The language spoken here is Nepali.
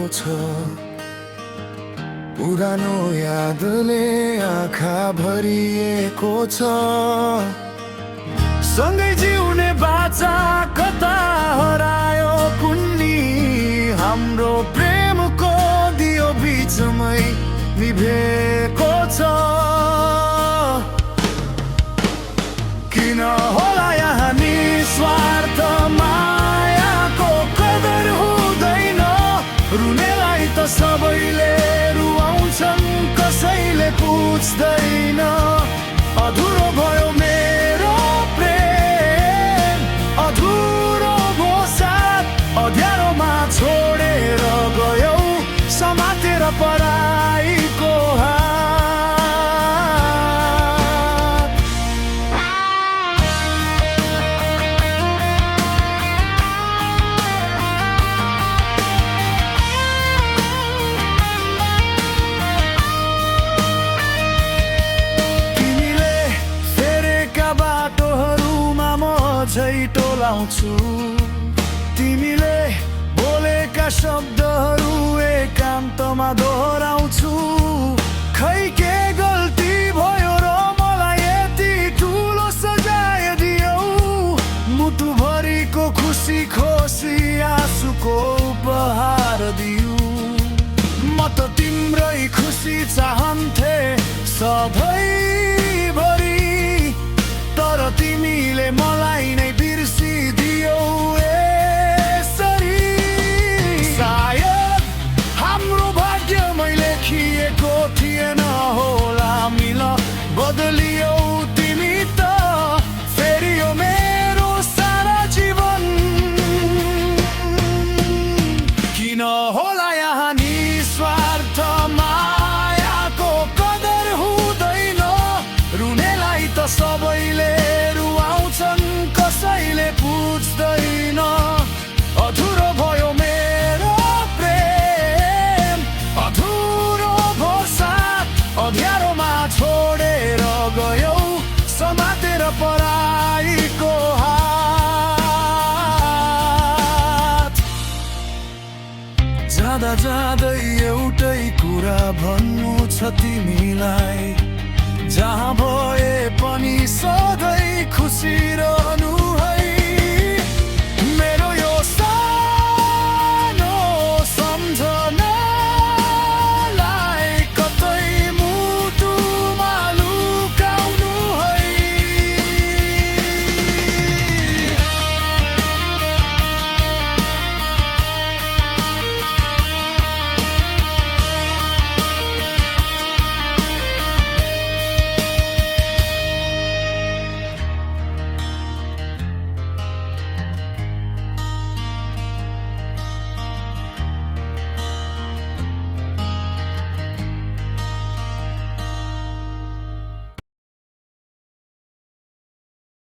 छ पुरानो यादले आँखा भरिएको छ सँगै जिउने बाचा कता हरायो कुन्नी हाम्रो प्रेमको दियो बीचमै निभेको छ किन होला यहाँ निस्वार्थ मायाको कदर हुँदैन रुनेलाई त सबैले रुवाउँछन् कसैले पुछ्दैन अधुरो भयो मेरो प्रेम अधुरो भयो साथ अँध्यारोमा छोडेर गयौ समातेर पराईको हात तिमीले फेरेका बाटोहरूमा म झैटो लाउँछु तिमीले बोलेका शब्दहरू एकान्तमा दोहोऱ्याउँछु खै के गल्ती भयो र मलाई यति ठुलो सजाय दियौ मुटुभरिको खुसी खोसी आँसुको उपहार दियौ म त तिम्रै खुसी चाहन्थे सधैँभरि तर तिमीले मलाई नै बिर्सिदियौ थिएन होला मिल बदलियौ तिमी त फेरि यो मेरो सारा जीवन किन होला यहाँ निस्वार्थ मायाको कदर हुँदैन रुनेलाई त सबैले रुवाउँछन् कसैले पुछ्दैन अधुरो भयो मेरो प्रेम अधुरो अँध्यारोमा छोडेर गयौ समातेर पराईको हात जाँदा जाँदै एउटै कुरा भन्नु छ तिमीलाई जहाँ भए पनि सधैँ खुसी रहनु है